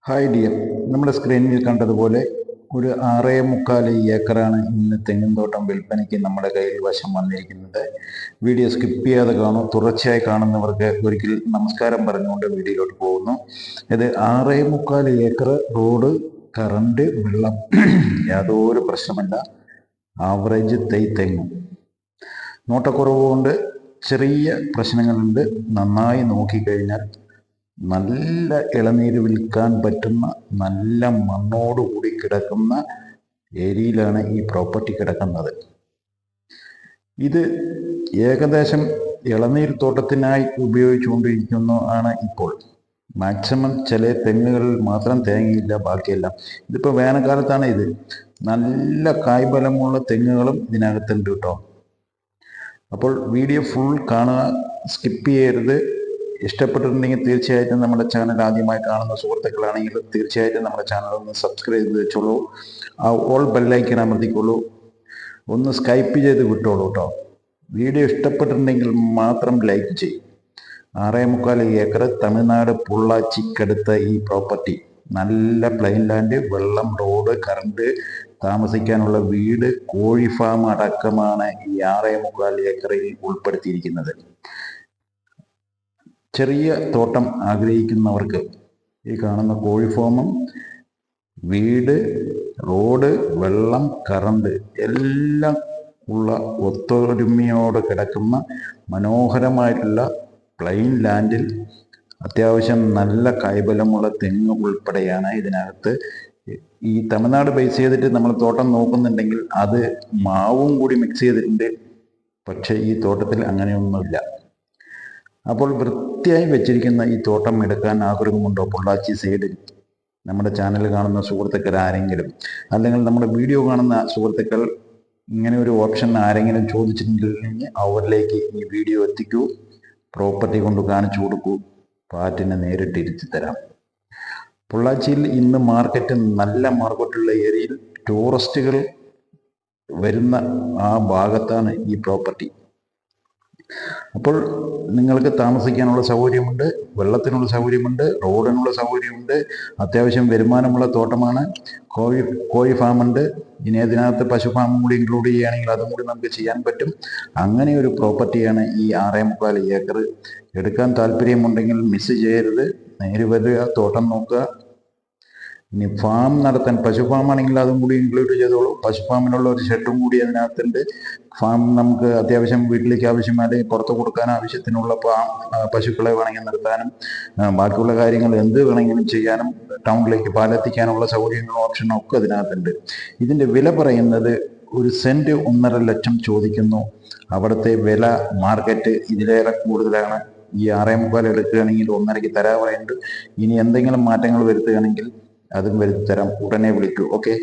Hi dear, നമ്മുടെ സ്ക്രീനിൽ കണ്ടതുപോലെ ഒരു 6.25 ഏക്കറാണ് ഇന്ന് തെങ്ങിൻതോട്ടം വിൽപ്പനയ്ക്ക് നമ്മുടെ കയ്യിൽ വശം വന്നിരിക്കുന്നത്. വീഡിയോ സ്കിപ്പ് ചെയ്യാതെ കാണും. തുടർച്ചയായി കാണുന്നവർക്ക് ഒരിക്കൽ നമസ്കാരം പറഞ്ഞുകൊണ്ട് വീഡിയോയിലോട്ട് പോകുന്നു. ഇത് 6.25 ഏക്കർ, റോഡ്, കറണ്ട്, വെള്ളം യാതൊരു പ്രശ്നമല്ല. ആവറേജ് തെങ്ങ്. നോട്ടക്കുറവ് കൊണ്ട് ചെറിയ പ്രശ്നങ്ങളുണ്ട്. നന്നായി നോക്കിക്കഴിഞ്ഞാൽ നല്ല ഇളനീര് വിൽക്കാൻ പറ്റുന്ന നല്ല മണ്ണോടുകൂടി കിടക്കുന്ന ഏരിയയിലാണ് ഈ പ്രോപ്പർട്ടി കിടക്കുന്നത്. ഇത് ഏകദേശം ഇളനീർ തോട്ടത്തിനായി ഉപയോഗിച്ചുകൊണ്ടിരിക്കുന്നു ആണ് ഇപ്പോൾ. മാക്സിമം ചില തെങ്ങുകളിൽ മാത്രം തേങ്ങയില്ല, ബാക്കിയെല്ലാം. ഇതിപ്പോൾ വേനൽക്കാലത്താണ്. ഇത് നല്ല കായ്ഫലമുള്ള തെങ്ങുകളും ഇതിനകത്തുണ്ട് കേട്ടോ. അപ്പോൾ വീഡിയോ ഫുൾ കാണുക, സ്കിപ്പ് ചെയ്യരുത്. ഇഷ്ടപ്പെട്ടിട്ടുണ്ടെങ്കിൽ തീർച്ചയായിട്ടും നമ്മുടെ ചാനൽ ആദ്യമായി കാണുന്ന സുഹൃത്തുക്കളാണെങ്കിൽ തീർച്ചയായിട്ടും നമ്മുടെ ചാനൽ ഒന്ന് സബ്സ്ക്രൈബ് ചെയ്ത് വെച്ചോളൂ. ആ ഓൾ ബെല്ലൈക്കൻ അമർത്തിക്കോളൂ. ഒന്ന് സ്കൈപ്പ് ചെയ്ത് വിട്ടോളൂ കേട്ടോ. വീഡിയോ ഇഷ്ടപ്പെട്ടിട്ടുണ്ടെങ്കിൽ മാത്രം ലൈക്ക് ചെയ്യും. 6.25 ഏക്കർ, തമിഴ്നാട് പൊള്ളാച്ചിക്കടുത്ത ഈ പ്രോപ്പർട്ടി. നല്ല പ്ലെയിൻ ലാൻഡ്, വെള്ളം, റോഡ്, കറണ്ട്, താമസിക്കാനുള്ള വീട്, കോഴി ഫാം അടക്കമാണ് ഈ 6.25 ഏക്കറിൽ ഉൾപ്പെടുത്തിയിരിക്കുന്നത്. ചെറിയ തോട്ടം ആഗ്രഹിക്കുന്നവർക്ക് ഈ കാണുന്ന കോഴി ഫാമും വീട്, റോഡ്, വെള്ളം, കറണ്ട് എല്ലാം ഉള്ള ഒത്തൊരുമയോട് കിടക്കുന്ന മനോഹരമായിട്ടുള്ള പ്ലെയിൻ ലാൻഡിൽ അത്യാവശ്യം നല്ല കായ്ഫലമുള്ള തെങ്ങ് ഉൾപ്പെടെയാണ് ഇതിനകത്ത്. ഈ തമിഴ്നാട് ബേസ് ചെയ്തിട്ട് നമ്മൾ തോട്ടം നോക്കുന്നുണ്ടെങ്കിൽ അത് മാവും കൂടി മിക്സ് ചെയ്തിട്ടുണ്ട്. പക്ഷേ ഈ തോട്ടത്തിൽ അങ്ങനെയൊന്നുമില്ല. അപ്പോൾ വൃത്തിയായി വെച്ചിരിക്കുന്ന ഈ തോട്ടം എടുക്കാൻ ആഗ്രഹമുണ്ടോ? പൊള്ളാച്ചി സൈഡിൽ നമ്മുടെ ചാനൽ കാണുന്ന സുഹൃത്തുക്കൾ ആരെങ്കിലും, അല്ലെങ്കിൽ നമ്മുടെ വീഡിയോ കാണുന്ന സുഹൃത്തുക്കൾ ഇങ്ങനെ ഒരു ഓപ്ഷൻ ആരെങ്കിലും ചോദിച്ചിട്ടുണ്ടെങ്കിൽ അവരിലേക്ക് ഈ വീഡിയോ എത്തിക്കൂ. പ്രോപ്പർട്ടി കൊണ്ട് കാണിച്ചു കൊടുക്കൂ. പാറ്റിനെ നേരിട്ട് ഇരുത്തി തരാം. പൊള്ളാച്ചിയിൽ ഇന്ന് മാർക്കറ്റ്, നല്ല മാർക്കറ്റുള്ള ഏരിയയിൽ ടൂറിസ്റ്റുകൾ വരുന്ന ആ ഭാഗത്താണ് ഈ പ്രോപ്പർട്ടി. അപ്പോൾ നിങ്ങൾക്ക് താമസിക്കാനുള്ള സൗകര്യമുണ്ട്, വെള്ളത്തിനുള്ള സൗകര്യമുണ്ട്, റോഡിനുള്ള സൗകര്യമുണ്ട്, അത്യാവശ്യം വരുമാനമുള്ള തോട്ടമാണ്. കോഴി ഫാമുണ്ട്. ഇനി അതിനകത്ത് പശു ഫാമും കൂടി ഇൻക്ലൂഡ് ചെയ്യുകയാണെങ്കിൽ അതും കൂടി നമുക്ക് ചെയ്യാൻ പറ്റും. അങ്ങനെ ഒരു പ്രോപ്പർട്ടിയാണ് ഈ 6.25 ഏക്കർ. എടുക്കാൻ താല്പര്യമുണ്ടെങ്കിൽ മിസ് ചെയ്യരുത്. നേരെ വരിക, തോട്ടം നോക്കുക. ഇനി ഫാം നടത്താൻ, പശു ഫാമാണെങ്കിൽ അതും കൂടി ഇൻക്ലൂഡ് ചെയ്തോളൂ. പശു ഫാമിനുള്ള ഒരു ഷെഡും കൂടി അതിനകത്തുണ്ട്. ഫാം നമുക്ക് അത്യാവശ്യം വീട്ടിലേക്ക് ആവശ്യം, അല്ലെങ്കിൽ പുറത്ത് കൊടുക്കാൻ ആവശ്യത്തിനുള്ള പശുക്കളെ വേണമെങ്കിൽ നിർത്താനും ബാക്കിയുള്ള കാര്യങ്ങൾ എന്ത് വേണമെങ്കിലും ചെയ്യാനും ടൗണിലേക്ക് പാലെത്തിക്കാനുള്ള സൗകര്യങ്ങളും ഓപ്ഷനും ഒക്കെ അതിനകത്തുണ്ട്. ഇതിൻ്റെ വില പറയുന്നത് ഒരു സെൻറ്റ് 1.5 ലക്ഷം ചോദിക്കുന്നു. അവിടുത്തെ വില മാർക്കറ്റ് ഇതിലേറെ കൂടുതലാണ്. ഈ 6.25 എടുക്കുകയാണെങ്കിൽ 1.5 തരാൻ പറയുന്നുണ്ട്. ഇനി എന്തെങ്കിലും മാറ്റങ്ങൾ വരുത്തുകയാണെങ്കിൽ അതും വരുത്തി തരാം. ഉടനെ വിളിക്കൂ. ഓക്കെ.